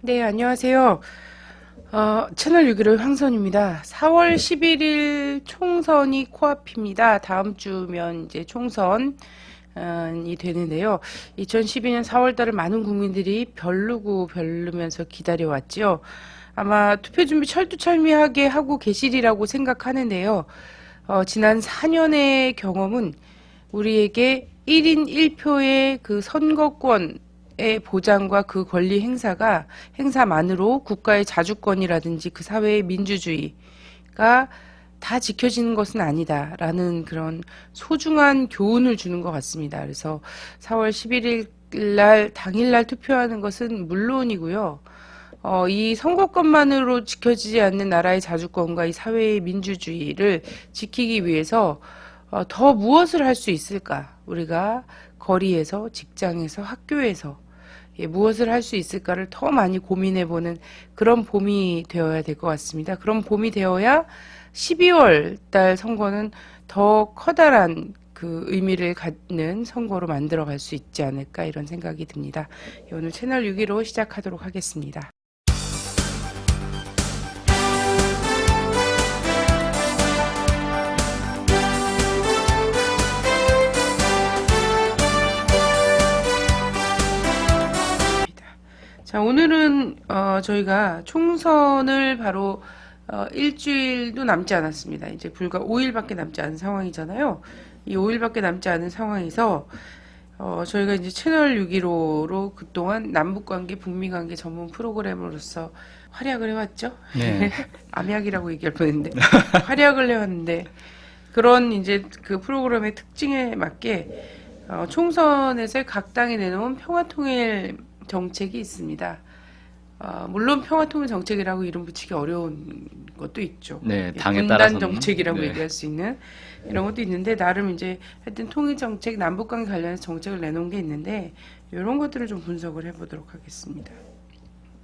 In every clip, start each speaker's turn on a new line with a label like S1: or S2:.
S1: 네, 안녕하세요. 채널 615 황선입니다. 4월 11일 총선이 코앞입니다. 다음 주면 이제 총선이 되는데요. 2012년 4월 달을 많은 국민들이 별르면서 기다려왔죠. 아마 투표 준비 철두철미하게 하고 계시리라고 생각하는데요. 지난 4년의 경험은 우리에게 1인 1표의 그 선거권의 보장과 그 권리 행사만으로 국가의 자주권이라든지 그 사회의 민주주의가 다 지켜지는 것은 아니다라는 그런 소중한 교훈을 주는 것 같습니다. 그래서 4월 11일 날 당일날 투표하는 것은 물론이고요. 이 선거권만으로 지켜지지 않는 나라의 자주권과 이 사회의 민주주의를 지키기 위해서 더 무엇을 할 수 있을까? 우리가 거리에서, 직장에서, 학교에서 무엇을 할 수 있을까를 더 많이 고민해보는 그런 봄이 되어야 될 것 같습니다. 그런 봄이 되어야 12월 달 선거는 더 커다란 그 의미를 갖는 선거로 만들어갈 수 있지 않을까 이런 생각이 듭니다. 오늘 채널 6기로 시작하도록 하겠습니다. 자, 오늘은 저희가 총선을 바로 일주일도 남지 않았습니다. 이제 불과 5일밖에 남지 않은 상황이잖아요. 이 5일밖에 남지 않은 상황에서 저희가 이제 채널 615로 그동안 남북관계, 북미관계 전문 프로그램으로서 활약을 해왔죠.
S2: 네.
S1: 암약이라고 얘기할 뻔했는데 활약을 해왔는데 그런 이제 그 프로그램의 특징에 맞게 총선에서 각 당이 내놓은 평화통일 정책이 있습니다. 물론 평화통일 정책이라고 이름 붙이기 어려운 것도 있죠.
S2: 네,
S1: 예,
S2: 당에
S1: 분단
S2: 따라서는.
S1: 정책이라고
S2: 네.
S1: 얘기할 수 있는 이런 것도 있는데 나름 이제 하여튼 통일 정책, 남북관계 관련해서 정책을 내놓은 게 있는데 이런 것들을 좀 분석을 해보도록 하겠습니다.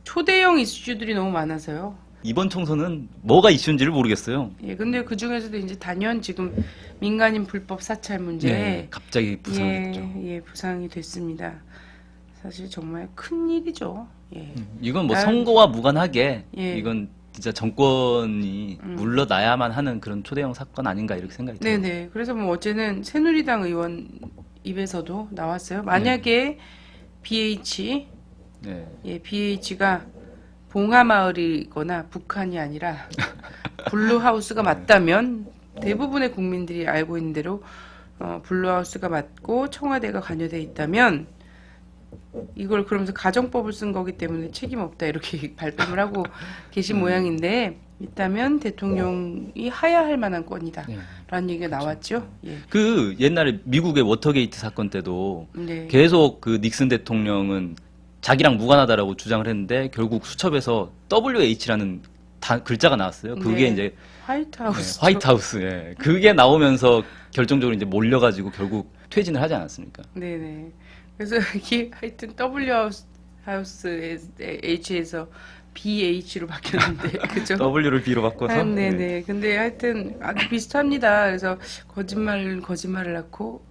S1: 초대형 이슈들이 너무 많아서요.
S2: 이번 총선은 뭐가 이슈인지를 모르겠어요.
S1: 예, 근데 그 중에서도 이제 단연 지금 민간인 불법 사찰 문제,
S2: 네, 갑자기 부상했죠.
S1: 예, 부상이 됐습니다. 사실 정말 큰 일이죠. 예.
S2: 이건 뭐
S1: 난-
S2: 선거와 무관하게
S1: 예.
S2: 이건 진짜 정권이 물러나야만 하는 그런 초대형 사건 아닌가 이렇게 생각이 들어요.
S1: 네네. 그래서 뭐 어제는 새누리당 의원 입에서도 나왔어요. 만약에 BH,
S2: 네.
S1: 예, BH가 봉하마을이거나 북한이 아니라 블루하우스가 맞다면 대부분의 국민들이 알고 있는 대로 블루하우스가 맞고 청와대가 관여돼 있다면 이걸 그러면서 가정법을 쓴 거기 때문에 책임 없다 이렇게 발뺌을 하고 계신 모양인데 있다면 대통령이 하야할 만한 건이다
S2: 네.
S1: 라는 얘기가 나왔죠. 예.
S2: 그 옛날에 미국의 워터게이트 사건 때도
S1: 네.
S2: 계속 그 닉슨 대통령은 자기랑 무관하다라고 주장을 했는데 결국 수첩에서 WH라는 글자가 나왔어요. 그게
S1: 네.
S2: 이제
S1: 화이트하우스.
S2: 화이트하우스. 예. 그게 나오면서 결정적으로 이제 몰려가지고 결국 퇴진을 하지 않았습니까?
S1: 네네. 그래서 이게 하여튼 W 하우스의 H에서 BH로 바뀌었는데 그죠?
S2: W를 B로 바꿔서.
S1: 네네.
S2: 네.
S1: 근데 하여튼 아주 비슷합니다. 그래서 거짓말을 낳고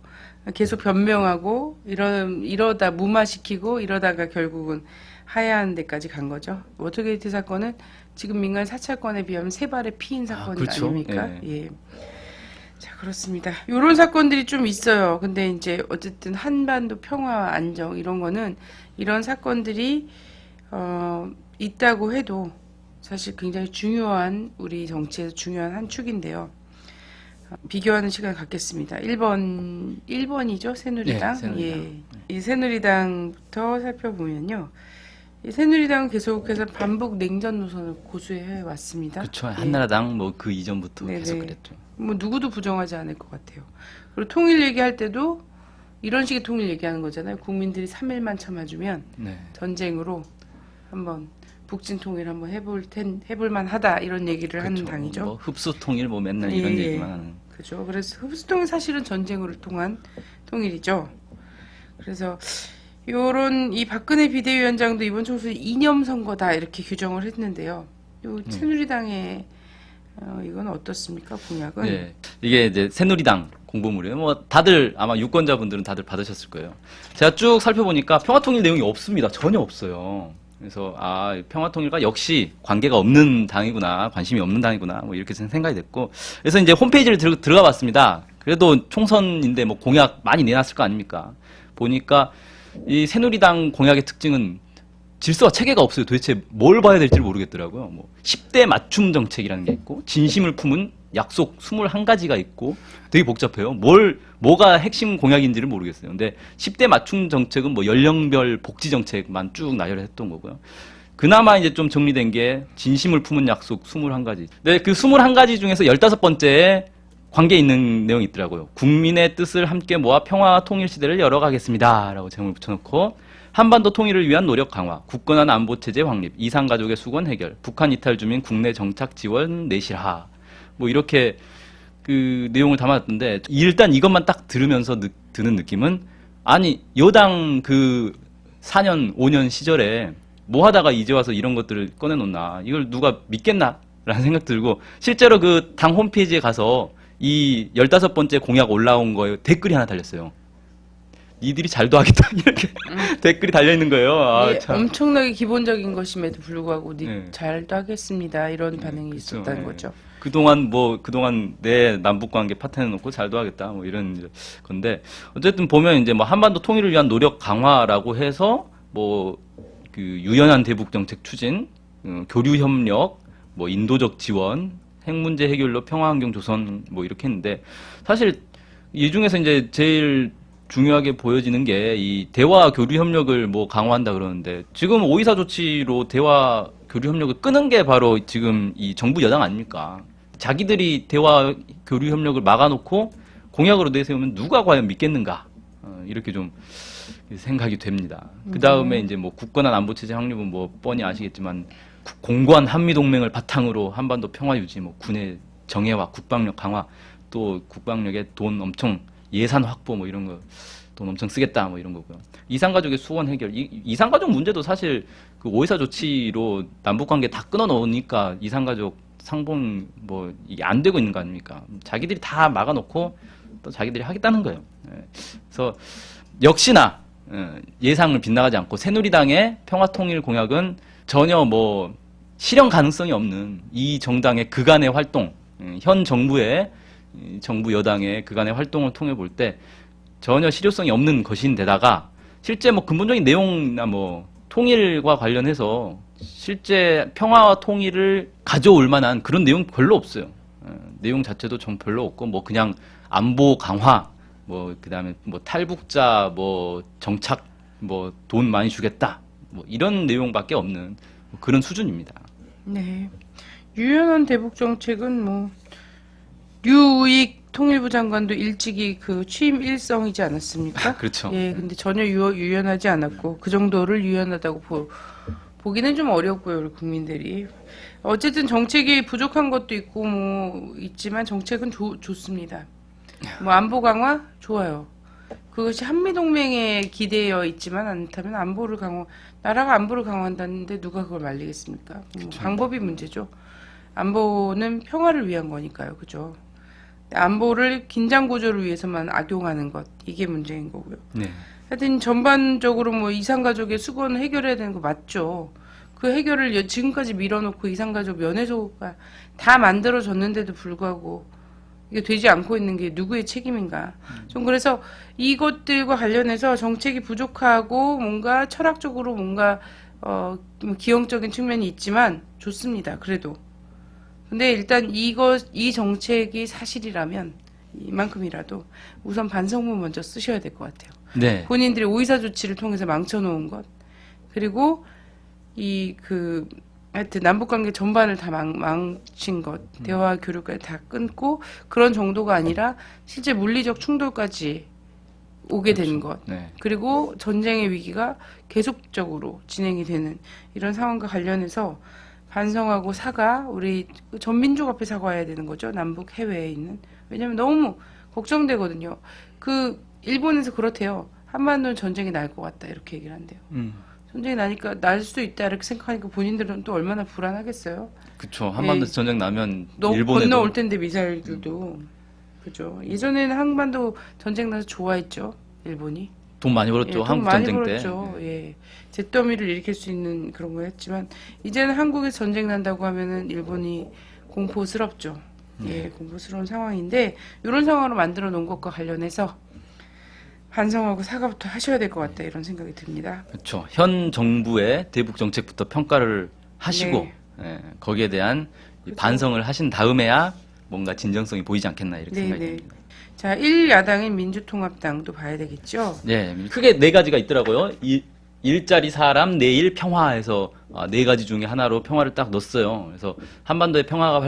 S1: 계속 변명하고 이러다 무마시키고 이러다가 결국은 하야하는 데까지 간 거죠. 워터게이트 사건은 지금 민간 사찰권에 비하면 세 발의 피인 사건이
S2: 그렇죠.
S1: 아닙니까? 예. 자, 그렇습니다. 이런 사건들이 좀 있어요. 근데 이제 어쨌든 한반도 평화 안정 이런 거는 이런 사건들이 있다고 해도 사실 굉장히 중요한 우리 정치에서 중요한 한 축인데요. 비교하는 시간을 갖겠습니다. 1번이죠, 새누리당.
S2: 네, 새누리당.
S1: 예. 이 새누리당부터 살펴보면요. 이 새누리당은 계속해서 반북 냉전 노선을 고수해 왔습니다.
S2: 그렇죠.
S1: 예.
S2: 한나라당 뭐 그 이전부터
S1: 네네.
S2: 계속 그랬죠.
S1: 뭐 누구도 부정하지 않을 것 같아요. 그리고 통일 얘기할 때도 이런 식의 통일 얘기하는 거잖아요. 국민들이 3일만 참아주면
S2: 네.
S1: 전쟁으로 한번 북진 통일 한번 해볼 만하다 이런 얘기를 하는
S2: 그렇죠.
S1: 당이죠.
S2: 뭐 흡수 통일 뭐 맨날 이런
S1: 예,
S2: 얘기만 하는.
S1: 그죠. 그래서 흡수통일 사실은 전쟁으로 통한 통일이죠. 그래서 요런 이 박근혜 비대위원장도 이번 총선 이념 선거다 이렇게 규정을 했는데요. 요 새누리당의 이건 어떻습니까? 공약은?
S2: 네. 이게 이제 새누리당 공보물이에요. 뭐 다들 아마 유권자분들은 다들 받으셨을 거예요. 제가 쭉 살펴보니까 평화통일 내용이 없습니다. 전혀 없어요. 그래서 평화통일과 역시 관계가 없는 당이구나, 관심이 없는 당이구나, 뭐 이렇게 생각이 됐고, 그래서 이제 홈페이지를 들어가 봤습니다. 그래도 총선인데 뭐 공약 많이 내놨을 거 아닙니까? 보니까 이 새누리당 공약의 특징은 질서와 체계가 없어요. 도대체 뭘 봐야 될지 모르겠더라고요. 뭐 10대 맞춤 정책이라는 게 있고, 진심을 품은 약속 21가지가 있고, 되게 복잡해요. 뭐가 핵심 공약인지를 모르겠어요. 근데 10대 맞춤 정책은 뭐 연령별 복지 정책만 쭉 나열했던 거고요. 그나마 이제 좀 정리된 게 진심을 품은 약속 21가지. 네, 그 21가지 중에서 15번째에 관계 있는 내용이 있더라고요. 국민의 뜻을 함께 모아 평화와 통일 시대를 열어가겠습니다. 라고 제목을 붙여놓고, 한반도 통일을 위한 노력 강화, 굳건한 안보 체제 확립, 이산가족의 수건 해결, 북한 이탈 주민 국내 정착 지원 내실화. 뭐 이렇게 그 내용을 담았던데, 일단 이것만 딱 들으면서 드는 느낌은, 아니 여당 그 4년 5년 시절에 뭐 하다가 이제 와서 이런 것들을 꺼내놓나, 이걸 누가 믿겠나 라는 생각 들고, 실제로 그 당 홈페이지에 가서 이 15번째 공약 올라온 거에 댓글이 하나 달렸어요. 니들이 잘도 하겠다 이렇게 댓글이 달려있는 거예요.
S1: 예, 엄청나게 기본적인 것임에도 불구하고
S2: 네.
S1: 잘도 하겠습니다, 이런 반응이
S2: 그쵸.
S1: 있었다는
S2: 예.
S1: 거죠.
S2: 그동안 내 남북관계 파트너 놓고 잘도 하겠다 뭐 이런 건데, 어쨌든 보면 이제 뭐 한반도 통일을 위한 노력 강화라고 해서 뭐 그 유연한 대북 정책 추진, 교류 협력, 뭐 인도적 지원, 핵 문제 해결로 평화 환경 조성 뭐 이렇게 했는데, 사실 이 중에서 이제 제일 중요하게 보여지는 게 이 대화 교류 협력을 뭐 강화한다 그러는데, 지금 5.24 조치로 대화 교류 협력을 끄는 게 바로 지금 이 정부 여당 아닙니까? 자기들이 대화 교류 협력을 막아놓고 공약으로 내세우면 누가 과연 믿겠는가? 이렇게 좀 생각이 됩니다. 그 다음에 이제 뭐 굳건한 안보 체제 확립은 뭐 뻔히 아시겠지만, 공고한 한미 동맹을 바탕으로 한반도 평화 유지, 뭐 군의 정예와 국방력 강화, 또 국방력에 돈 엄청 예산 확보 뭐 이런 거 돈 엄청 쓰겠다 뭐 이런 거고요. 이산가족의 수원 해결, 이산가족 문제도 사실 그 5.24 조치로 남북관계 다 끊어 놓으니까 이산가족 상봉 뭐 이게 안 되고 있는 거 아닙니까? 자기들이 다 막아놓고 또 자기들이 하겠다는 거예요. 그래서 역시나 예상을 빗나가지 않고 새누리당의 평화통일 공약은 전혀 뭐 실현 가능성이 없는 이 정당의 그간의 활동, 현 정부의 정부 여당의 그간의 활동을 통해 볼 때 전혀 실효성이 없는 것인데다가, 실제 뭐 근본적인 내용이나 뭐 통일과 관련해서 실제 평화와 통일을 가져올 만한 그런 내용 별로 없어요. 내용 자체도 좀 별로 없고, 뭐 그냥 안보 강화, 뭐 그다음에 뭐 탈북자 뭐 정착 뭐 돈 많이 주겠다, 뭐 이런 내용밖에 없는 그런 수준입니다.
S1: 네. 유연한 대북 정책은 뭐 류익 통일부 장관도 일찍이 그 취임 일성이지 않았습니까?
S2: 그렇죠.
S1: 예, 근데 전혀 유연하지 않았고, 그 정도를 유연하다고 보기는 좀 어렵고요, 우리 국민들이. 어쨌든 정책이 부족한 것도 있고 뭐 있지만 정책은 좋습니다. 뭐 안보 강화 좋아요. 그것이 한미 동맹에 기대어 있지만 않다면 나라가 안보를 강화한다는데 누가 그걸 말리겠습니까? 뭐 방법이 문제죠. 안보는 평화를 위한 거니까요, 그죠? 안보를 긴장 구조를 위해서만 악용하는 것, 이게 문제인 거고요.
S2: 네.
S1: 하여튼 전반적으로 뭐 이산가족의 수건 해결해야 되는 거 맞죠. 그 해결을 지금까지 밀어놓고 이산가족 면회소가 다 만들어졌는데도 불구하고 이게 되지 않고 있는 게 누구의 책임인가. 좀 그래서 이것들과 관련해서 정책이 부족하고 뭔가 철학적으로 뭔가 기형적인 측면이 있지만 좋습니다, 그래도. 근데 일단 이 정책이 사실이라면 이만큼이라도 우선 반성문 먼저 쓰셔야 될 것 같아요.
S2: 네.
S1: 본인들이 5.24 조치를 통해서 망쳐놓은 것, 그리고 하여튼 남북관계 전반을 다 망친 것, 대화 교류까지 다 끊고 그런 정도가 아니라 실제 물리적 충돌까지 오게 된 것,
S2: 네.
S1: 그리고 전쟁의 위기가 계속적으로 진행이 되는 이런 상황과 관련해서 반성하고 우리 전 민족 앞에 사과해야 되는 거죠. 남북 해외에 있는. 왜냐면 너무 걱정되거든요. 일본에서 그렇대요. 한반도는 전쟁이 날 것 같다, 이렇게 얘기를 한대요. 전쟁이 나니까 날 수도 있다 이렇게 생각하니까 본인들은 또 얼마나 불안하겠어요.
S2: 그렇죠. 한반도 전쟁 나면
S1: 너무
S2: 일본에도
S1: 건너올 텐데 미사일들도. 그죠. 예전에는 한반도 전쟁 나서 좋아했죠, 일본이.
S2: 돈 많이 벌었죠.
S1: 예, 돈
S2: 한국
S1: 많이
S2: 전쟁
S1: 벌었죠.
S2: 때.
S1: 예. 잿더미를 일으킬 수 있는 그런 거였지만 이제는 한국에 전쟁 난다고 하면은 일본이 공포스럽죠. 예, 공포스러운 상황인데 이런 상황으로 만들어 놓은 것과 관련해서 반성하고 사과부터 하셔야 될 것 같다 이런 생각이 듭니다.
S2: 그렇죠. 현 정부의 대북 정책부터 평가를 하시고
S1: 네.
S2: 예, 거기에 대한 이
S1: 그렇죠.
S2: 반성을 하신 다음에야 뭔가 진정성이 보이지 않겠나 이렇게
S1: 네,
S2: 생각이
S1: 네.
S2: 듭니다.
S1: 자, 1야당인 민주통합당도 봐야 되겠죠.
S2: 네, 크게 네 가지가 있더라고요. 일자리, 사람, 내일, 평화에서 네 가지 중에 하나로 평화를 딱 넣었어요. 그래서 한반도의 평화가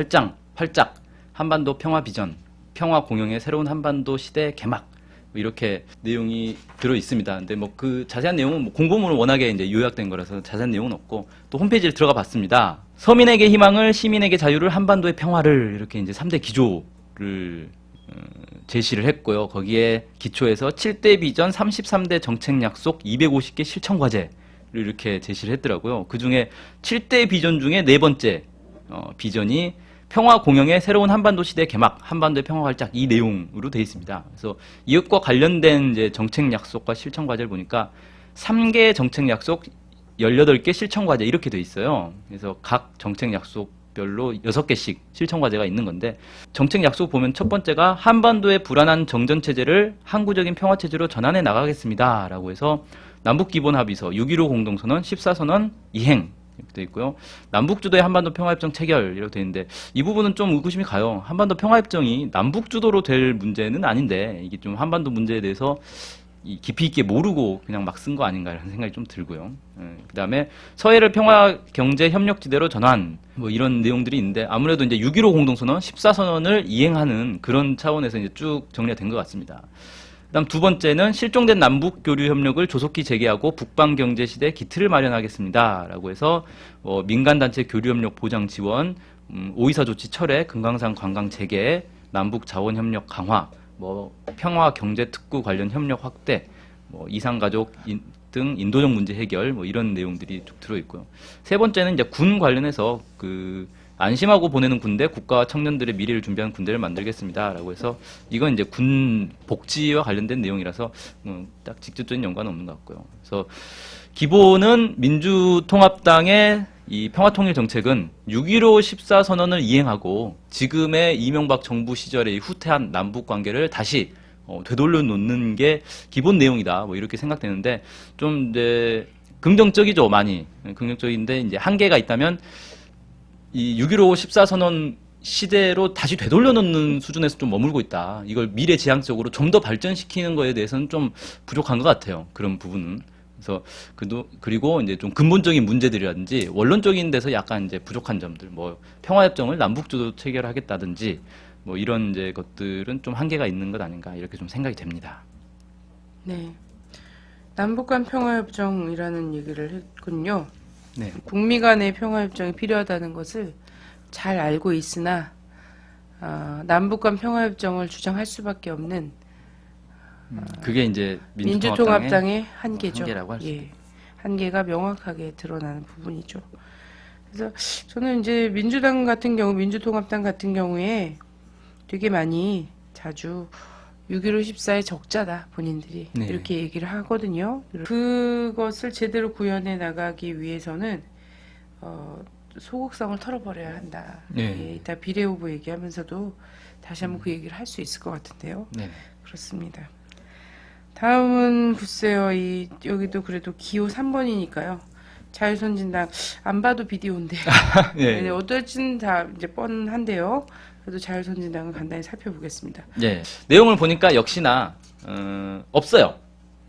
S2: 활짝, 한반도 평화 비전, 평화 공영의 새로운 한반도 시대 개막 뭐 이렇게 내용이 들어 있습니다. 근데 뭐 그 자세한 내용은 뭐 공보문은 워낙에 이제 요약된 거라서 자세한 내용은 없고 또 홈페이지를 들어가 봤습니다. 서민에게 희망을, 시민에게 자유를, 한반도의 평화를 이렇게 이제 3대 기조를 제시를 했고요. 거기에 기초해서 7대 비전, 33대 정책 약속, 250개 실천 과제를 이렇게 제시를 했더라고요. 그 중에 7대 비전 중에 네 번째 비전이 평화 공영의 새로운 한반도 시대 개막, 한반도의 평화 활짝 이 내용으로 되어 있습니다. 그래서 이것과 관련된 이제 정책 약속과 실천 과제를 보니까 3개 정책 약속, 18개 실천 과제 이렇게 되어 있어요. 그래서 각 정책 약속별로 6개씩 실천 과제가 있는 건데 정책 약속 보면 첫 번째가 한반도의 불안한 정전 체제를 항구적인 평화 체제로 전환해 나가겠습니다. 라고 해서 남북 기본 합의서, 6.15 공동선언, 14선언 이행 이렇게 되어 있고요. 남북 주도의 한반도 평화협정 체결 이렇게 되어 있는데 이 부분은 좀 의구심이 가요. 한반도 평화협정이 남북 주도로 될 문제는 아닌데 이게 좀 한반도 문제에 대해서 깊이 있게 모르고 그냥 막 쓴 거 아닌가라는 생각이 좀 들고요. 그다음에 서해를 평화 경제 협력 지대로 전환 뭐 이런 내용들이 있는데 아무래도 이제 6.15 공동선언, 14선언을 이행하는 그런 차원에서 이제 쭉 정리가 된 것 같습니다. 그다음 두 번째는 실종된 남북 교류 협력을 조속히 재개하고 북방 경제 시대 기틀을 마련하겠습니다라고 해서 민간 단체 교류 협력 보장 지원, 오이사 조치 철회, 금강산 관광 재개, 남북 자원 협력 강화, 평화 경제 특구 관련 협력 확대, 이상 가족 등 인도적 문제 해결 이런 내용들이 쭉 들어 있고요. 세 번째는 이제 군 관련해서 안심하고 보내는 군대, 국가와 청년들의 미래를 준비하는 군대를 만들겠습니다라고 해서 이건 이제 군 복지와 관련된 내용이라서 딱 직접적인 연관은 없는 것 같고요. 그래서 기본은 민주통합당의 이 평화통일 정책은 6.15 14선언을 이행하고 지금의 이명박 정부 시절의 후퇴한 남북 관계를 다시 되돌려 놓는 게 기본 내용이다. 이렇게 생각되는데 좀 이제 긍정적이죠, 많이. 긍정적인데 이제 한계가 있다면 이 6.15 14선언 시대로 다시 되돌려 놓는 수준에서 좀 머물고 있다. 이걸 미래지향적으로 좀 더 발전시키는 거에 대해서는 좀 부족한 것 같아요. 그런 부분은. 그래서 그리고 이제 좀 근본적인 문제들이라든지 원론적인 데서 약간 이제 부족한 점들, 평화협정을 남북주도 체결하겠다든지 이런 이제 것들은 좀 한계가 있는 것 아닌가 이렇게 좀 생각이 됩니다.
S1: 네. 남북 간 평화협정이라는 얘기를 했군요.
S2: 네.
S1: 북미 간의 평화협정이 필요하다는 것을 잘 알고 있으나 남북 간 평화협정을 주장할 수밖에 없는
S2: 그게 이제
S1: 민주통합당의 한계죠.
S2: 한계라고 할 수 있죠.
S1: 예, 한계가 명확하게 드러나는 부분이죠. 그래서 저는 이제 민주당 같은 경우, 민주통합당 같은 경우에 되게 많이 자주 6.15 14의 적자다 본인들이
S2: 네.
S1: 이렇게 얘기를 하거든요. 그것을 제대로 구현해 나가기 위해서는 소극성을 털어버려야 한다.
S2: 네.
S1: 예, 이따 비례 후보 얘기하면서도 다시 한번 그 얘기를 할 수 있을 것 같은데요.
S2: 네.
S1: 그렇습니다. 다음은 글쎄요, 여기도 그래도 기호 3번이니까요. 자유선진당 안 봐도 비디오인데
S2: 네.
S1: 네, 어떨지는 다 이제 뻔한데요. 그래도 자유선진당을 간단히 살펴보겠습니다.
S2: 네. 내용을 보니까 역시나 없어요.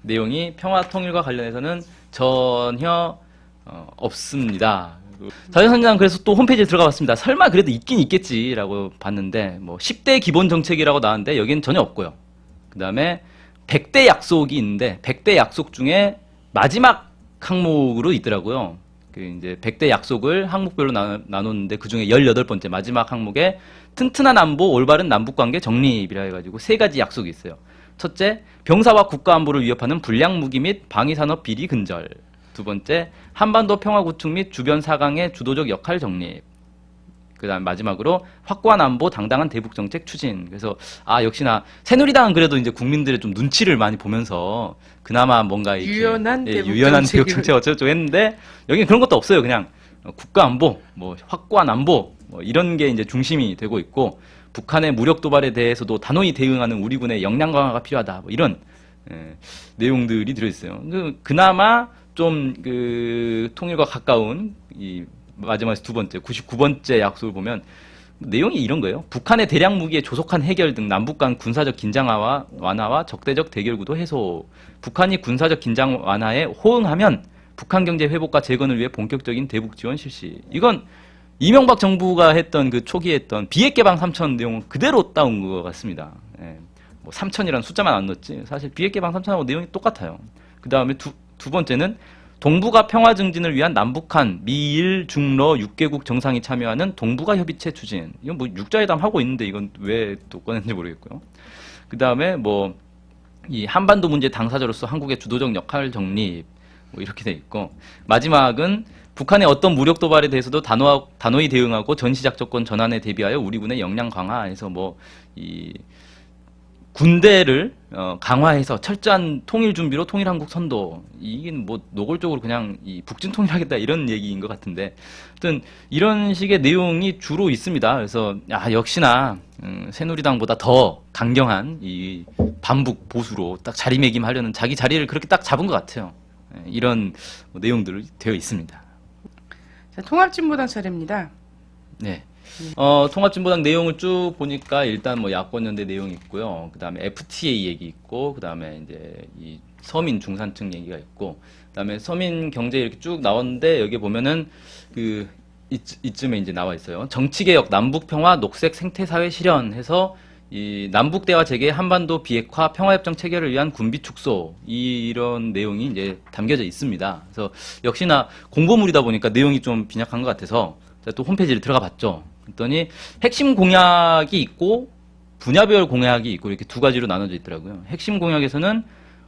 S2: 내용이 평화통일과 관련해서는 전혀 없습니다. 자유선진당 그래서 또 홈페이지에 들어가 봤습니다. 설마 그래도 있긴 있겠지라고 봤는데 10대 기본 정책이라고 나왔는데 여기는 전혀 없고요. 그 다음에 100대 약속이 있는데 100대 약속 중에 마지막 항목으로 있더라고요. 이제 100대 약속을 항목별로 나눴는데 그 중에 18번째 마지막 항목에 튼튼한 안보, 올바른 남북관계 정립이라 해가지고 세 가지 약속이 있어요. 첫째, 병사와 국가안보를 위협하는 불량 무기 및 방위산업 비리 근절. 두 번째, 한반도 평화 구축 및 주변 사강의 주도적 역할 정립. 그다음 마지막으로 확고한 안보, 당당한 대북 정책 추진. 그래서 역시나 새누리당은 그래도 이제 국민들의 좀 눈치를 많이 보면서 그나마 뭔가 이렇게
S1: 유연한 대북
S2: 유연한
S1: 정책을.
S2: 대북 정책 어쩌고저쩌고 했는데 여기는 그런 것도 없어요. 그냥 국가 안보, 뭐 확고한 안보 뭐 이런 게 이제 중심이 되고 있고 북한의 무력 도발에 대해서도 단호히 대응하는 우리 군의 역량 강화가 필요하다. 뭐 이런 내용들이 들어있어요. 그나마 좀 그 통일과 가까운 이 마지막에 두 번째 99번째 약속을 보면 내용이 이런 거예요. 북한의 대량 무기의 조속한 해결 등 남북 간 군사적 긴장 완화와 적대적 대결 구도 해소. 북한이 군사적 긴장 완화에 호응하면 북한 경제 회복과 재건을 위해 본격적인 대북 지원 실시. 이건 이명박 정부가 했던 그 초기에 했던 비핵 개방 3천 내용은 그대로 따온 것 같습니다. 뭐 3천이라는 숫자만 안 넣었지. 사실 비핵 개방 3천하고 내용이 똑같아요. 그 다음에 두 번째는 동북아 평화 증진을 위한 남북한 미일 중러 6개국 정상이 참여하는 동북아 협의체 추진. 이건 뭐 육자회담 하고 있는데 이건 왜 또 꺼냈는지 모르겠고요. 그 다음에 뭐 이 한반도 문제 당사자로서 한국의 주도적 역할 정립 뭐 이렇게 돼 있고 마지막은 북한의 어떤 무력 도발에 대해서도 단호히 대응하고 전시작전권 전환에 대비하여 우리 군의 역량 강화해서 뭐 이 군대를 강화해서 철저한 통일 준비로 통일 한국 선도. 이게 뭐 노골적으로 그냥 이 북진 통일하겠다 이런 얘기인 것 같은데, 하여튼 이런 식의 내용이 주로 있습니다. 그래서 역시나 새누리당보다 더 강경한 이 반북 보수로 딱 자리매김하려는 자기 자리를 그렇게 딱 잡은 것 같아요. 이런 내용들이 되어 있습니다.
S1: 자, 통합진보당 차례입니다.
S2: 네. 통합진보당 내용을 쭉 보니까 일단 뭐 야권연대 내용이 있고요. 그 다음에 FTA 얘기 있고, 그 다음에 이제 이 서민 중산층 얘기가 있고, 그 다음에 서민 경제 이렇게 쭉 나왔는데 여기 보면은 이쯤에 이제 나와 있어요. 정치개혁, 남북평화, 녹색 생태사회 실현해서 이 남북 대화 재개, 한반도 비핵화, 평화협정 체결을 위한 군비 축소 이런 내용이 이제 담겨져 있습니다. 그래서 역시나 공보물이다 보니까 내용이 좀 빈약한 것 같아서 또 홈페이지를 들어가 봤죠. 그랬더니 핵심 공약이 있고 분야별 공약이 있고 이렇게 두 가지로 나눠져 있더라고요. 핵심 공약에서는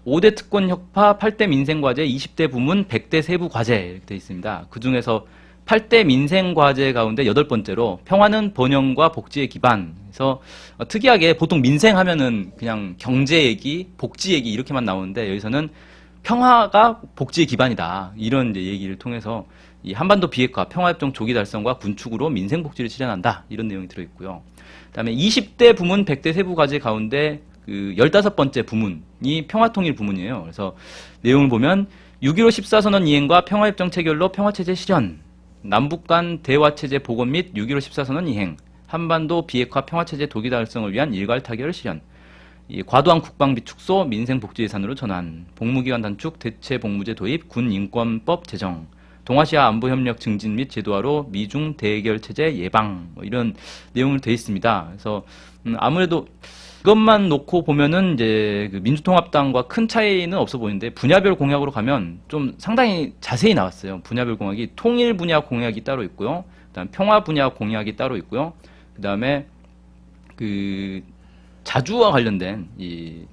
S2: 5대 특권 혁파, 8대 민생과제, 20대 부문, 100대 세부 과제 이렇게 되어 있습니다. 그 중에서 8대 민생과제 가운데 8번째로 평화는 번영과 복지의 기반. 그래서 특이하게 보통 민생 하면은 그냥 경제 얘기, 복지 얘기 이렇게만 나오는데 여기서는 평화가 복지의 기반이다. 이런 이제 얘기를 통해서 이 한반도 비핵화, 평화협정 조기 달성과 군축으로 민생 복지를 실현한다. 이런 내용이 들어있고요. 그다음에 20대 부문, 100대 세부 과제 가운데 그 15번째 부문이 평화통일 부문이에요. 그래서 내용을 보면 6.15 14선언 이행과 평화협정 체결로 평화체제 실현, 남북 간 대화체제 복원 및 6.15 14선언 이행, 한반도 비핵화 평화체제 도기 달성을 위한 일괄 타결을 실현, 이 과도한 국방비 축소, 민생복지 예산으로 전환, 복무기간 단축, 대체복무제 도입, 군인권법 제정, 동아시아 안보협력 증진 및 제도화로 미중 대결체제 예방 뭐 이런 내용을 되어 있습니다. 그래서 아무래도 이것만 놓고 보면은 이제 그 민주통합당과 큰 차이는 없어 보이는데 분야별 공약으로 가면 좀 상당히 자세히 나왔어요. 분야별 공약이 통일 분야 공약이 따로 있고요. 그다음 평화 분야 공약이 따로 있고요. 그다음에 그 자주와 관련된 이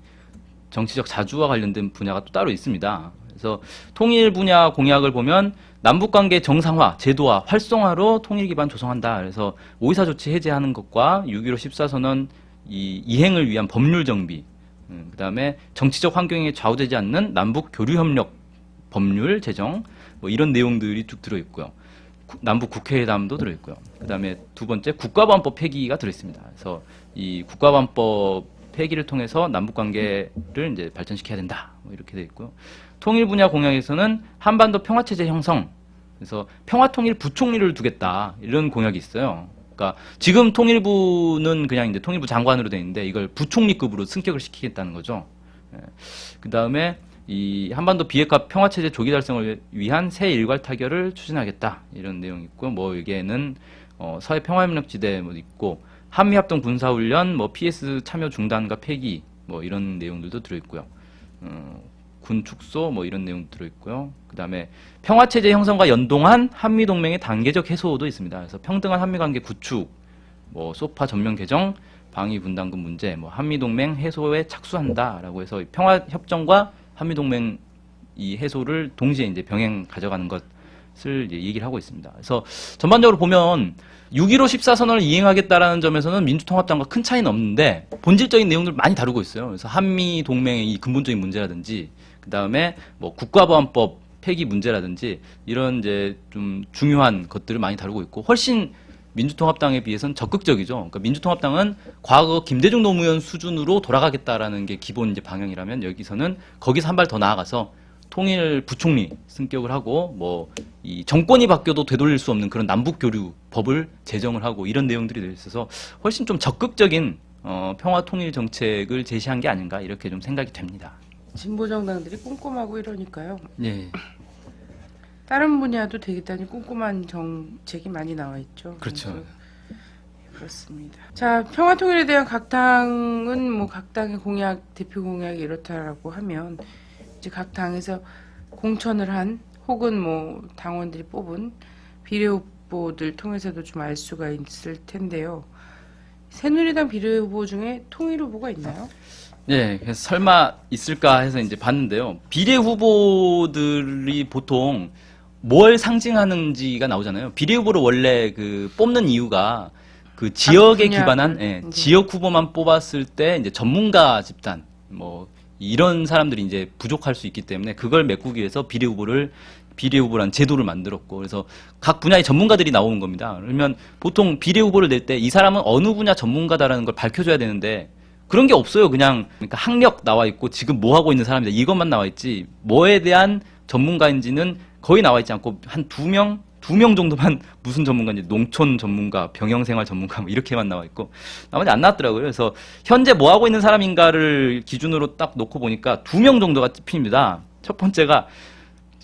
S2: 정치적 자주와 관련된 분야가 또 따로 있습니다. 그래서 통일 분야 공약을 보면 남북관계 정상화, 제도화, 활성화로 통일 기반 조성한다. 그래서 5.24 조치 해제하는 것과 6.15 14선언 이행을 위한 법률 정비, 그 다음에 정치적 환경에 좌우되지 않는 남북 교류 협력 법률 제정, 뭐 이런 내용들이 쭉 들어있고요. 남북 국회회담도 들어있고요. 그 다음에 두 번째 국가보안법 폐기가 들어있습니다. 그래서 이 국가보안법 폐기를 통해서 남북 관계를 이제 발전시켜야 된다. 뭐 이렇게 돼 있고요. 통일 분야 공약에서는 한반도 평화체제 형성, 그래서 평화통일 부총리를 두겠다. 이런 공약이 있어요. 그러니까 지금 통일부는 그냥 이제 통일부 장관으로 돼 있는데 이걸 부총리급으로 승격을 시키겠다는 거죠. 그 다음에 이 한반도 비핵화 평화체제 조기 달성을 위한 새 일괄 타결을 추진하겠다. 이런 내용이 있고, 뭐 여기에는 사회 평화협력지대 뭐 있고, 한미합동 군사훈련, 뭐 PS 참여 중단과 폐기, 뭐 이런 내용들도 들어있고요. 군 축소, 뭐 이런 내용도 들어있고요. 그 다음에 평화체제 형성과 연동한 한미동맹의 단계적 해소도 있습니다. 그래서 평등한 한미관계 구축, 뭐 소파 전면 개정, 방위 분담금 문제, 뭐 한미동맹 해소에 착수한다라고 해서 평화협정과 한미동맹 이 해소를 동시에 이제 병행 가져가는 것, 것을 이제 얘기를 하고 있습니다. 그래서 전반적으로 보면 6.15 14선언을 이행하겠다라는 점에서는 민주통합당과 큰 차이는 없는데 본질적인 내용들을 많이 다루고 있어요. 그래서 한미 동맹의 이 근본적인 문제라든지 그 다음에 뭐 국가보안법 폐기 문제라든지 이런 이제 좀 중요한 것들을 많이 다루고 있고 훨씬 민주통합당에 비해서는 적극적이죠. 그러니까 민주통합당은 과거 김대중 노무현 수준으로 돌아가겠다라는 게 기본 이제 방향이라면 여기서는 거기서 한 발 더 나아가서 통일 부총리 승격을 하고 뭐 이 정권이 바뀌어도 되돌릴 수 없는 그런 남북 교류 법을 제정을 하고 이런 내용들이 되어 있어서 훨씬 좀 적극적인 평화 통일 정책을 제시한 게 아닌가 이렇게 좀 생각이 됩니다.
S1: 진보 정당들이 꼼꼼하고 이러니까요.
S2: 예.
S1: 다른 분야도 되겠다니 꼼꼼한 정책이 많이 나와 있죠.
S2: 그렇죠.
S1: 그래서 그렇습니다. 자, 평화통일에 대한 각 당은 뭐 각 당의 공약, 대표 공약이 이렇다라고 하면 이제 각 당에서 공천을 한 혹은 뭐 당원들이 뽑은 비례후보들 통해서도 좀 알 수가 있을 텐데요. 새누리당 비례후보 중에 통일 후보가 있나요?
S2: 예, 그래서 설마 있을까 해서 이제 봤는데요. 비례 후보들이 보통 뭘 상징하는지가 나오잖아요. 비례 후보를 원래 그 뽑는 이유가 그 지역에
S1: 분야,
S2: 기반한 지역 후보만 뽑았을 때 이제 전문가 집단 뭐 이런 사람들이 이제 부족할 수 있기 때문에 그걸 메꾸기 위해서 비례 후보란 제도를 만들었고 그래서 각 분야의 전문가들이 나오는 겁니다. 그러면 보통 비례 후보를 낼 때 이 사람은 어느 분야 전문가다라는 걸 밝혀줘야 되는데 그런 게 없어요. 그러니까 학력 나와 있고 지금 뭐 하고 있는 사람이다 이것만 나와 있지 뭐에 대한 전문가인지는 거의 나와 있지 않고 한 두 명 정도만 무슨 전문가인지 농촌 전문가, 병영생활 전문가 뭐 이렇게만 나와 있고 나머지 안 나왔더라고요. 그래서 현재 뭐 하고 있는 사람인가를 기준으로 딱 놓고 보니까 2명 정도가 찝힙니다. 첫 번째가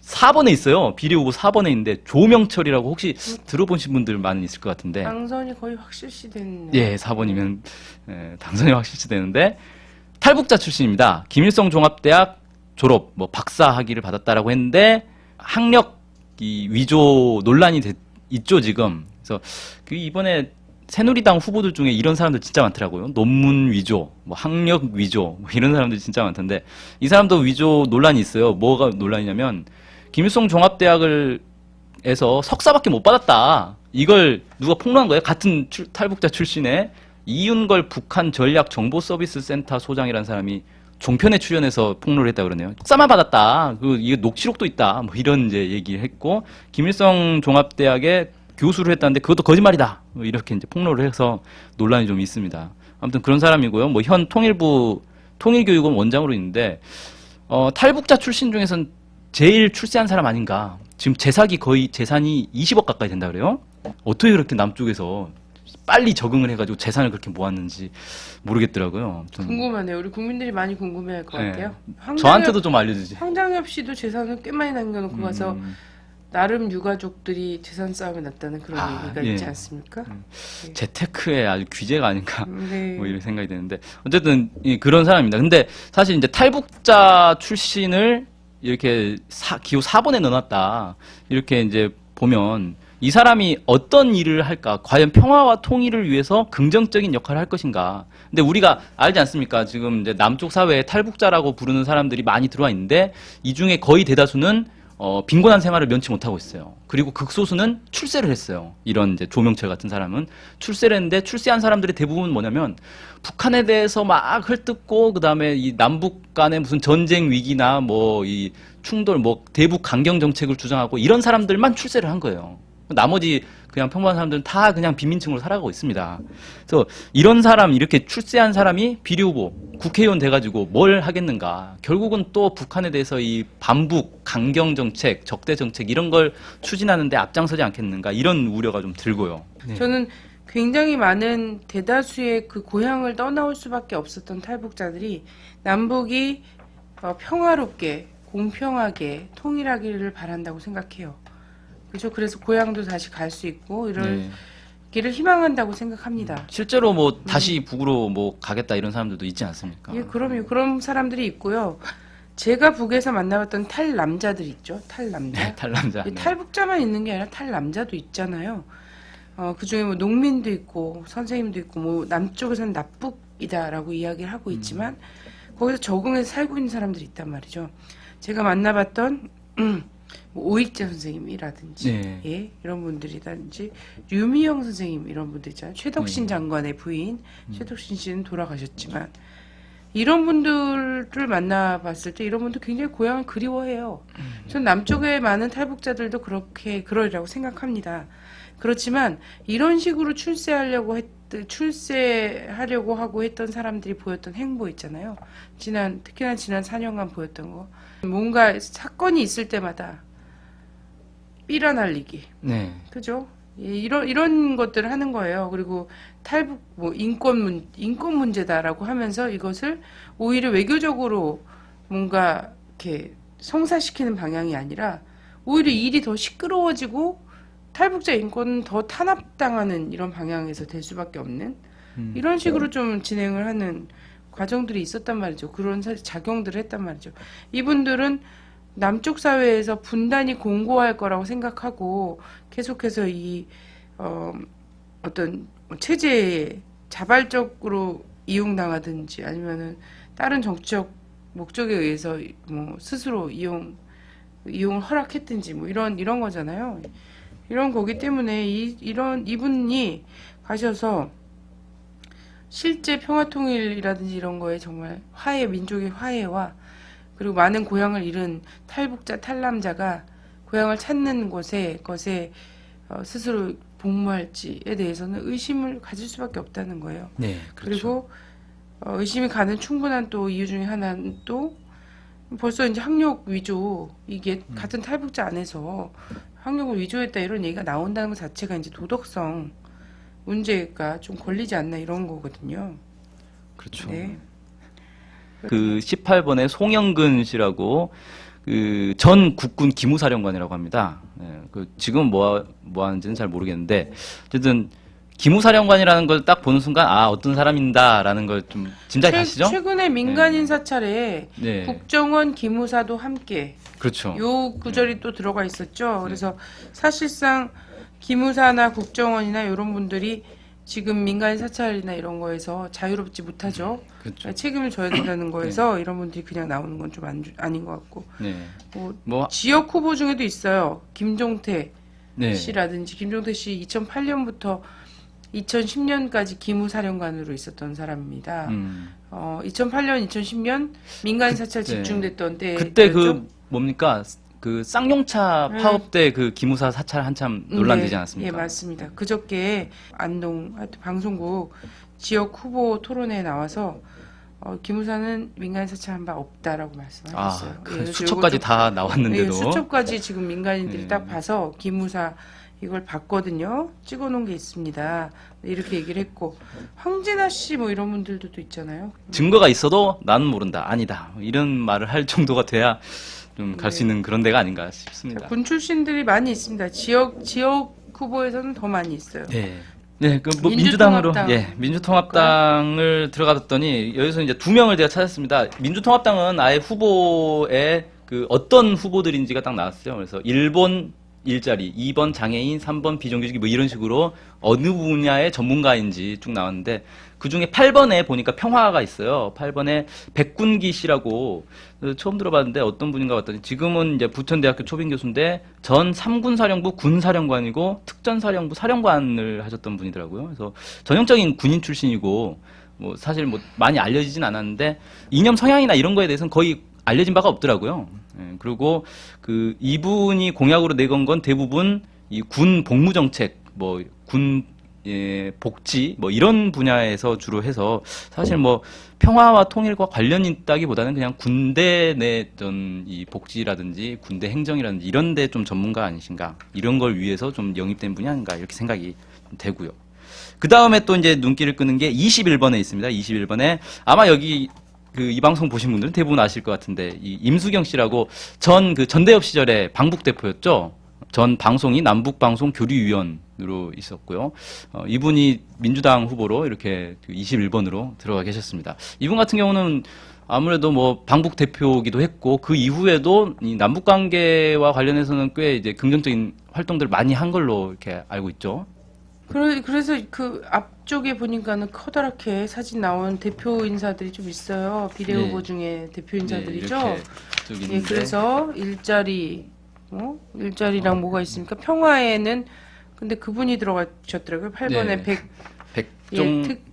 S2: 4번에 있어요. 비례 후보 4번에 있는데 조명철이라고 혹시 들어보신 분들 많이 있을 것 같은데
S1: 당선이 거의 확실시됐네요.
S2: 예, 4번이면 당선이 확실시 되는데 탈북자 출신입니다. 김일성 종합대학 졸업, 뭐 박사 학위를 받았다라고 했는데 학력 이 위조 논란이 있죠 지금. 그래서 그 이번에 새누리당 후보들 중에 이런 사람들 진짜 많더라고요. 논문 위조, 뭐 학력 위조, 뭐 이런 사람들 진짜 많던데 이 사람도 위조 논란이 있어요. 뭐가 논란이냐면 김일성 종합대학에서 석사밖에 못 받았다. 이걸 누가 폭로한 거예요? 같은 탈북자 출신의 이윤걸 북한 전략정보서비스센터 소장이라는 사람이 종편에 출연해서 폭로를 했다 그러네요. 석사만 받았다. 이게 녹취록도 있다. 뭐 이런 이제 얘기를 했고 김일성 종합대학에 교수를 했다는데 그것도 거짓말이다. 뭐 이렇게 이제 폭로를 해서 논란이 좀 있습니다. 아무튼 그런 사람이고요. 뭐 현 통일부 통일교육원 원장으로 있는데 탈북자 출신 중에선 제일 출세한 사람 아닌가. 지금 재산이 거의 재산이 20억 가까이 된다 그래요. 어떻게 그렇게 남쪽에서 빨리 적응을 해가지고 재산을 그렇게 모았는지 모르겠더라고요.
S1: 궁금하네요. 우리 국민들이 많이 궁금해할 것
S2: 네.
S1: 같아요.
S2: 저한테도 좀 알려주지.
S1: 황장엽 씨도 재산을 꽤 많이 남겨놓고 가서 나름 유가족들이 재산 싸움이 났다는 그런 얘기가
S2: 예.
S1: 있지 않습니까?
S2: 재테크의 아주 귀재가 아닌가
S1: 네.
S2: 뭐 이런 생각이 드는데 어쨌든 그런 사람입니다. 근데 사실 이제 탈북자 출신을 이렇게 기호 4번에 넣어놨다 이렇게 이제 보면 이 사람이 어떤 일을 할까? 과연 평화와 통일을 위해서 긍정적인 역할을 할 것인가? 근데 우리가 알지 않습니까? 지금 이제 남쪽 사회에 탈북자라고 부르는 사람들이 많이 들어와 있는데 이 중에 거의 대다수는 빈곤한 생활을 면치 못하고 있어요. 그리고 극소수는 출세를 했어요. 이런 이제 조명철 같은 사람은 출세를 했는데 출세한 사람들이 대부분 뭐냐면 북한에 대해서 막 헐뜯고 그다음에 이 남북 간의 무슨 전쟁 위기나 뭐 이 충돌 뭐 대북 강경 정책을 주장하고 이런 사람들만 출세를 한 거예요. 나머지 그냥 평범한 사람들은 다 그냥 빈민층으로 살아가고 있습니다. 그래서 이런 사람 이렇게 출세한 사람이 비례 후보 국회의원 돼가지고 뭘 하겠는가? 결국은 또 북한에 대해서 이 반북 강경 정책, 적대 정책 이런 걸 추진하는데 앞장서지 않겠는가? 이런 우려가 좀 들고요. 네.
S1: 저는 굉장히 많은 대다수의 그 고향을 떠나올 수밖에 없었던 탈북자들이 남북이 평화롭게 공평하게 통일하기를 바란다고 생각해요. 그렇죠. 그래서 고향도 다시 갈 수 있고 이런 길을 희망한다고 생각합니다.
S2: 실제로 뭐 다시 북으로 뭐 가겠다 이런 사람들도 있지 않습니까?
S1: 예, 그럼요. 그런 사람들이 있고요. 제가 북에서 만나봤던 탈남자들 있죠. 탈남자.
S2: 네, 탈남자. 네.
S1: 탈북자만 있는 게 아니라 탈남자도 있잖아요. 그중에 뭐 농민도 있고 선생님도 있고 뭐 남쪽에서는 납북이다라고 이야기를 하고 있지만 거기서 적응해서 살고 있는 사람들이 있단 말이죠. 제가 만나봤던 뭐 오익재 선생님이라든지
S2: 네.
S1: 예, 이런 분들이라든지 류미영 선생님 이런 분들 있잖아요. 최덕신 장관의 부인 최덕신 씨는 돌아가셨지만 이런 분들을 만나봤을 때 이런 분들 굉장히 고향을 그리워해요. 전 남쪽에 많은 탈북자들도 그렇게 그러리라고 생각합니다. 그렇지만 이런 식으로 출세하려고 하고 했던 사람들이 보였던 행보 있잖아요. 특히나 지난 4년간 보였던 거. 뭔가 사건이 있을 때마다 삐라 날리기.
S2: 네.
S1: 그죠? 예, 이런 것들을 하는 거예요. 그리고 탈북, 뭐, 인권 문제다라고 하면서 이것을 오히려 외교적으로 뭔가 이렇게 성사시키는 방향이 아니라 오히려 일이 더 시끄러워지고 탈북자 인권은 더 탄압당하는 이런 방향에서 될 수밖에 없는 이런 식으로 좀 진행을 하는 과정들이 있었단 말이죠. 그런 작용들을 했단 말이죠. 이분들은 남쪽 사회에서 분단이 공고할 거라고 생각하고 계속해서 어떤 체제에 자발적으로 이용당하든지 아니면은 다른 정치적 목적에 의해서 뭐 스스로 이용을 허락했든지 뭐 이런 거잖아요. 이런 거기 때문에 이분이 가셔서 실제 평화통일이라든지 이런 거에 정말 민족의 화해와 그리고 많은 고향을 잃은 탈북자, 탈남자가 고향을 찾는 것에 스스로 복무할지에 대해서는 의심을 가질 수밖에 없다는 거예요.
S2: 네. 그렇죠.
S1: 그리고 의심이 가는 충분한 또 이유 중에 하나는 또 벌써 이제 학력 위조 이게 같은 탈북자 안에서 학력을 위조했다 이런 얘기가 나온다는 것 자체가 이제 도덕성 문제가 좀 걸리지 않나 이런 거거든요.
S2: 그렇죠.
S1: 네.
S2: 그 18번에 송영근 씨라고 그 전 국군 기무사령관이라고 합니다. 예, 그 지금 뭐 하는지는 잘 모르겠는데 어쨌든 기무사령관이라는 걸 딱 보는 순간 어떤 사람인다라는 걸 좀 짐작이 가시죠?
S1: 최근에 민간인 사찰에
S2: 네.
S1: 국정원 기무사도 함께
S2: 그렇죠.
S1: 요 구절이 또 들어가 있었죠. 그래서 사실상 기무사나 국정원이나 이런 분들이 지금 민간인 사찰이나 이런 거에서 자유롭지 못하죠.
S2: 그렇죠.
S1: 책임을 져야 된다는 거에서 이런 분들이 그냥 나오는 건 좀 아닌 것 같고.
S2: 네.
S1: 뭐 지역 후보 중에도 있어요. 김종태
S2: 네.
S1: 씨라든지 김종태 씨 2008년부터 2010년까지 기무사령관으로 있었던 사람입니다. 2008년, 2010년 민간인 사찰
S2: 네.
S1: 집중됐던 때
S2: 그때 그 뭡니까? 그 쌍용차 파업 때 그 기무사 사찰 한참 논란되지 않았습니까?
S1: 예, 맞습니다. 그저께 안동 하여튼 방송국 지역 후보 토론회에 나와서 기무사는 민간인 사찰한 바 없다라고 말씀하셨어요.
S2: 그
S1: 예, 그래서
S2: 수첩까지
S1: 요것도
S2: 다 나왔는데도
S1: 예, 수첩까지 지금 민간인들이
S2: 네.
S1: 딱 봐서 기무사 이걸 봤거든요. 찍어놓은 게 있습니다. 이렇게 얘기를 했고 황진아 씨 뭐 이런 분들도 또 있잖아요.
S2: 증거가 있어도 나는 모른다, 아니다 이런 말을 할 정도가 돼야 좀 갈 수 있는 그런 데가 아닌가 싶습니다.
S1: 군 출신들이 많이 있습니다. 지역 후보에서는 더 많이 있어요.
S2: 네. 네, 그 뭐
S1: 민주통합당.
S2: 민주통합당을 들어가봤더니 여기서 이제 2명을 제가 찾았습니다. 민주통합당은 아예 후보에 그 어떤 후보들인지가 딱 나왔어요. 그래서 1번 일자리, 2번 장애인, 3번 비정규직 뭐 이런 식으로 어느 분야의 전문가인지 쭉 나왔는데 그 중에 8번에 보니까 평화가 있어요. 8번에 백군기 씨라고 처음 들어봤는데 어떤 분인가 봤더니 지금은 이제 부천대학교 초빙 교수인데 전 3군 사령부 군사령관이고 특전사령부 사령관을 하셨던 분이더라고요. 그래서 전형적인 군인 출신이고 뭐 사실 뭐 많이 알려지진 않았는데 이념 성향이나 이런 거에 대해서는 거의 알려진 바가 없더라고요. 예, 그리고 그 이분이 공약으로 내건 건 대부분 이 군 복무 정책, 뭐 군 복지 뭐 이런 분야에서 주로 해서 사실 뭐 평화와 통일과 관련이 있다기보다는 그냥 군대 내 이 복지라든지 군대 행정이라든지 이런 데 좀 전문가 아니신가 이런 걸 위해서 좀 영입된 분이 아닌가 이렇게 생각이 되고요. 그 다음에 또 이제 눈길을 끄는 게 21번에 있습니다. 21번에 아마 여기 이 방송 보신 분들은 대부분 아실 것 같은데 이 임수경 씨라고 전대협 시절에 방북 대표였죠. 전 방송이 남북방송 교류위원으로 있었고요. 이분이 민주당 후보로 이렇게 21번으로 들어가 계셨습니다. 이분 같은 경우는 아무래도 뭐 방북 대표기도 했고 그 이후에도 이 남북 관계와 관련해서는 꽤 이제 긍정적인 활동들을 많이 한 걸로 이렇게 알고 있죠.
S1: 그래서 그 앞쪽에 보니까는 커다랗게 사진 나온 대표 인사들이 좀 있어요. 비례
S2: 네.
S1: 후보 중에 대표 인사들이죠.
S2: 이렇게 쭉
S1: 예,
S2: 있는데
S1: 그래서 일자리, 일자리랑 뭐가 있습니까? 평화에는 근데 그분이 들어가셨더라고요. 8번에
S2: 네.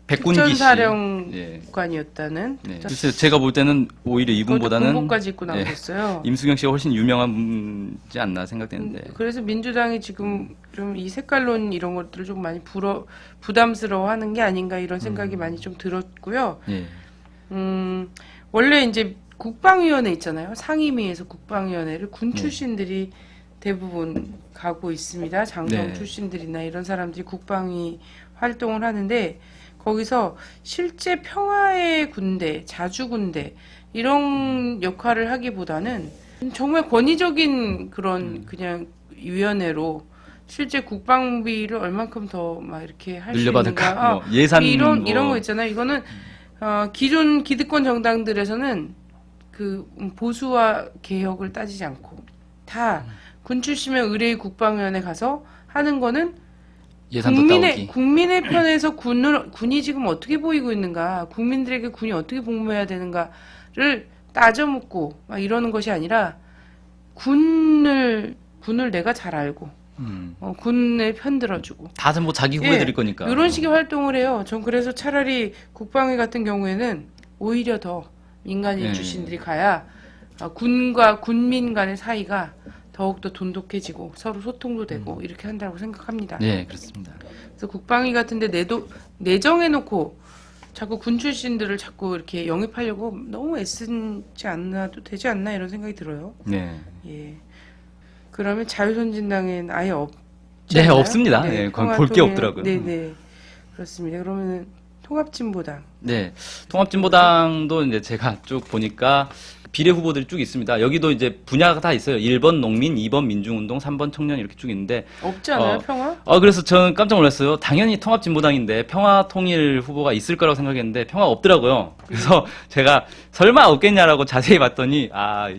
S2: 백군기 씨.
S1: 특전사령관이었다는.
S2: 네. 글쎄요, 제가 볼 때는 오히려 이분보다는
S1: 군복까지 입고 나오셨어요.
S2: 임수경 씨가 훨씬 유명한 분이지 않나 생각되는데.
S1: 그래서 민주당이 지금 좀 이 색깔론 이런 것들을 좀 많이 부담스러워하는 게 아닌가 이런 생각이 많이 좀 들었고요.
S2: 예.
S1: 원래 이제 국방위원회 있잖아요. 상임위에서 국방위원회를 군 출신들이 대부분 가고 있습니다. 장성
S2: 네.
S1: 출신들이나 이런 사람들이 국방위 활동을 하는데 거기서 실제 평화의 군대, 자주군대 이런 역할을 하기보다는 정말 권위적인 그런 그냥 위원회로 실제 국방비를 얼만큼 더 막 이렇게 할 수
S2: 늘려받을까?
S1: 있는가?
S2: 뭐 예산
S1: 이런
S2: 뭐.
S1: 이런 거 있잖아요. 이거는 기존 기득권 정당들에서는 그 보수와 개혁을 따지지 않고 다 군 출신면 의뢰의 국방위원회 가서 하는 거는
S2: 예산도 따오기.
S1: 국민의 편에서 군이 지금 어떻게 보이고 있는가, 국민들에게 군이 어떻게 복무해야 되는가를 따져묻고 막 이러는 것이 아니라 군을 내가 잘 알고 군에 편들어주고
S2: 다들 뭐 자기 후배 드릴 거니까.
S1: 이런 식의 활동을 해요. 전 그래서 차라리 국방위 같은 경우에는 오히려 더 민간인
S2: 네.
S1: 출신들이 가야 군과 군민 간의 사이가 더욱더 돈독해지고 서로 소통도 되고 이렇게 한다고 생각합니다.
S2: 네, 그렇습니다.
S1: 그래서 국방위 같은데 내정해놓고 자꾸 군 출신들을 자꾸 이렇게 영입하려고 너무 애쓰지 않아도 되지 않나 이런 생각이 들어요.
S2: 네.
S1: 예. 그러면 자유선진당엔 아예 없지
S2: 네,
S1: 않나요?
S2: 없습니다. 네, 거의 볼 게 없더라고요.
S1: 네네. 그렇습니다. 그러면은 통합진보당.
S2: 네. 통합진보당도 이제 제가 쭉 보니까 비례 후보들이 쭉 있습니다. 여기도 이제 분야가 다 있어요. 1번 농민, 2번 민중운동, 3번 청년 이렇게 쭉 있는데.
S1: 없지 않아요, 평화?
S2: 그래서 저는 깜짝 놀랐어요. 당연히 통합진보당인데 평화통일 후보가 있을 거라고 생각했는데 평화가 없더라고요. 그래서 제가 설마 없겠냐라고 자세히 봤더니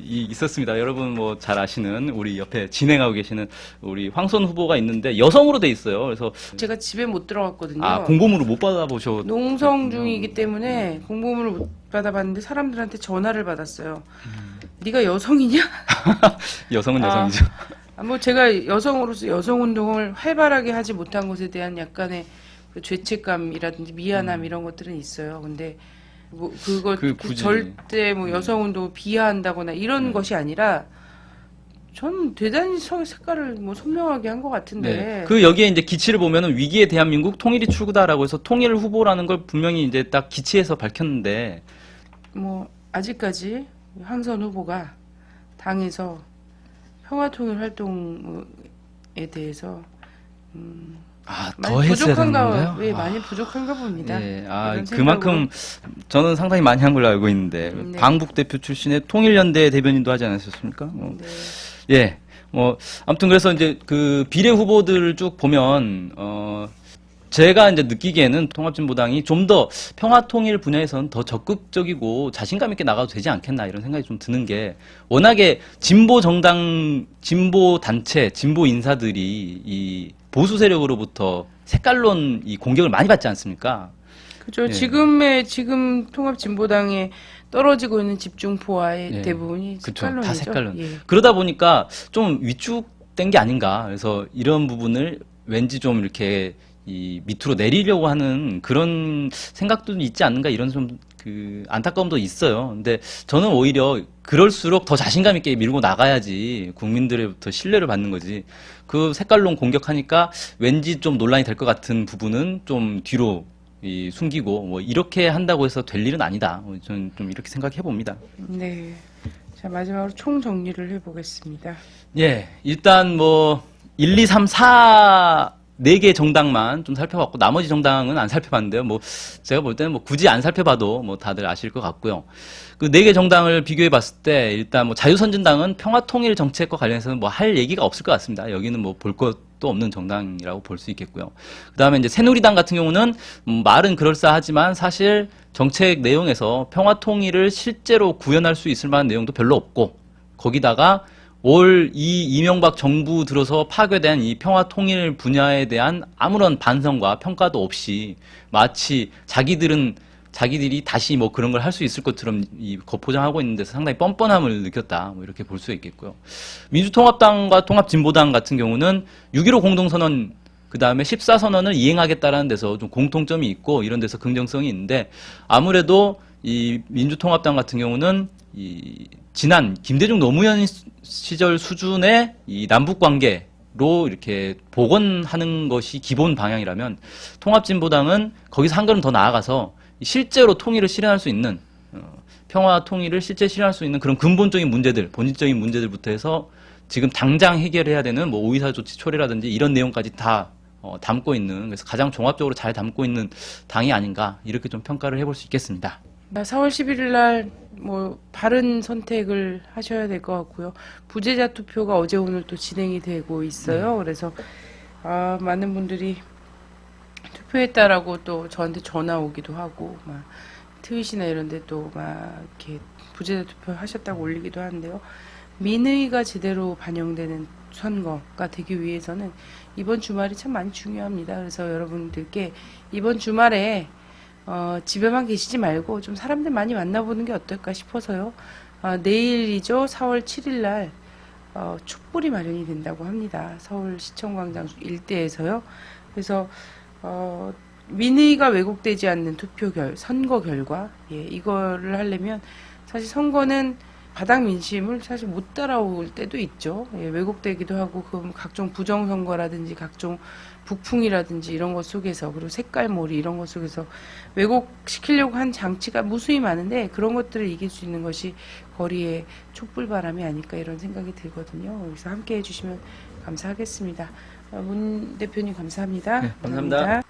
S2: 있었습니다. 여러분 뭐 잘 아시는 우리 옆에 진행하고 계시는 우리 황선 후보가 있는데 여성으로 돼 있어요. 그래서
S1: 제가 집에 못 들어갔거든요.
S2: 공보물을 못 받아보셨.
S1: 농성 중이기 때문에 공보물을 못 받아봤는데 사람들한테 전화를 받았어요. 네가 여성이냐?
S2: 여성은 여성이죠.
S1: 뭐 제가 여성으로서 여성 운동을 활발하게 하지 못한 것에 대한 약간의 그 죄책감이라든지 미안함 이런 것들은 있어요. 근데 뭐
S2: 굳이.
S1: 절대 뭐 여성 운동을 비하한다거나 이런 것이 아니라 전 대단히 색깔을 뭐 선명하게 한 것 같은데.
S2: 네. 여기에 이제 기치를 보면은 위기의 대한민국 통일이 출구다라고 해서 통일 후보라는 걸 분명히 이제 딱 기치에서 밝혔는데.
S1: 뭐 아직까지 황선 후보가 당에서 평화통일 활동에 대해서 많이
S2: 더 했어야 되는
S1: 부족한가,
S2: 건가요?
S1: 예, 많이 부족한가 봅니다.
S2: 네,
S1: 이런
S2: 그만큼 저는 상당히 많이 한 걸로 알고 있는데
S1: 네.
S2: 방북 대표 출신의 통일연대 대변인도 하지 않으셨습니까?
S1: 네.
S2: 예, 아무튼 그래서 이제 그 비례 후보들을 쭉 보면 제가 이제 느끼기에는 통합진보당이 좀 더 평화통일 분야에서는 더 적극적이고 자신감 있게 나가도 되지 않겠나 이런 생각이 좀 드는 게 워낙에 진보 정당, 진보 단체, 진보 인사들이 이 보수 세력으로부터 색깔론 이 공격을 많이 받지 않습니까?
S1: 그죠.
S2: 예.
S1: 지금 통합진보당에 떨어지고 있는 집중포화의
S2: 예.
S1: 대부분이
S2: 그쵸.
S1: 색깔론이죠.
S2: 다 색깔론.
S1: 예.
S2: 그러다 보니까 좀 위축된 게 아닌가. 그래서 이런 부분을 왠지 좀 이렇게 이 밑으로 내리려고 하는 그런 생각도 있지 않는가 이런 좀 그 안타까움도 있어요. 근데 저는 오히려 그럴수록 더 자신감 있게 밀고 나가야지 국민들로부터 신뢰를 받는 거지. 그 색깔론 공격하니까 왠지 좀 논란이 될 것 같은 부분은 좀 뒤로 숨기고 뭐 이렇게 한다고 해서 될 일은 아니다. 저는 좀 이렇게 생각해 봅니다.
S1: 네. 자, 마지막으로 총 정리를 해보겠습니다.
S2: 예, 일단 뭐 1, 2, 3, 4 4개 정당만 좀 살펴봤고 나머지 정당은 안 살펴봤는데요. 뭐 제가 볼 때는 뭐 굳이 안 살펴봐도 뭐 다들 아실 것 같고요. 그 4개 정당을 비교해 봤을 때 일단 뭐 자유선진당은 평화통일 정책과 관련해서는 뭐 할 얘기가 없을 것 같습니다. 여기는 뭐 볼 것도 없는 정당이라고 볼 수 있겠고요. 그다음에 이제 새누리당 같은 경우는 말은 그럴싸하지만 사실 정책 내용에서 평화통일을 실제로 구현할 수 있을 만한 내용도 별로 없고 거기다가 올 이명박 정부 들어서 파괴된 이 평화통일 분야에 대한 아무런 반성과 평가도 없이 마치 자기들은 자기들이 다시 뭐 그런 걸 할 수 있을 것처럼 거포장하고 있는 데서 상당히 뻔뻔함을 느꼈다. 뭐 이렇게 볼 수 있겠고요. 민주통합당과 통합진보당 같은 경우는 6.15 공동선언 그 다음에 14선언을 이행하겠다라는 데서 좀 공통점이 있고 이런 데서 긍정성이 있는데 아무래도 이 민주통합당 같은 경우는 이 지난 김대중 노무현 시절 수준의 이 남북 관계로 이렇게 복원하는 것이 기본 방향이라면 통합진보당은 거기서 한 걸음 더 나아가서 실제로 통일을 실현할 수 있는 평화 통일을 실제 실현할 수 있는 그런 근본적인 문제들, 본질적인 문제들부터 해서 지금 당장 해결해야 되는 뭐 오이사 조치 초래라든지 이런 내용까지 다 담고 있는 그래서 가장 종합적으로 잘 담고 있는 당이 아닌가 이렇게 좀 평가를 해볼 수 있겠습니다.
S1: 4월 11일 날 뭐 바른 선택을 하셔야 될 것 같고요. 부재자 투표가 어제 오늘 또 진행이 되고 있어요. 그래서 많은 분들이 투표했다라고 또 저한테 전화 오기도 하고 막 트윗이나 이런 데 또 막 이렇게 부재자 투표 하셨다고 올리기도 하는데요. 민의가 제대로 반영되는 선거가 되기 위해서는 이번 주말이 참 많이 중요합니다. 그래서 여러분들께 이번 주말에 집에만 계시지 말고 좀 사람들 많이 만나보는 게 어떨까 싶어서요. 내일이죠. 4월 7일 날 촛불이 마련이 된다고 합니다. 서울 시청광장 일대에서요. 그래서 민의가 왜곡되지 않는 선거 결과, 이거를 하려면 사실 선거는 바닥 민심을 사실 못 따라올 때도 있죠. 왜곡되기도 하고, 그럼 각종 부정선거라든지 각종 북풍이라든지 이런 것 속에서, 그리고 색깔몰이 이런 것 속에서 왜곡시키려고 한 장치가 무수히 많은데 그런 것들을 이길 수 있는 것이 거리의 촛불바람이 아닐까 이런 생각이 들거든요. 그래서 함께 해주시면 감사하겠습니다. 문 대표님 감사합니다.
S2: 네, 감사합니다.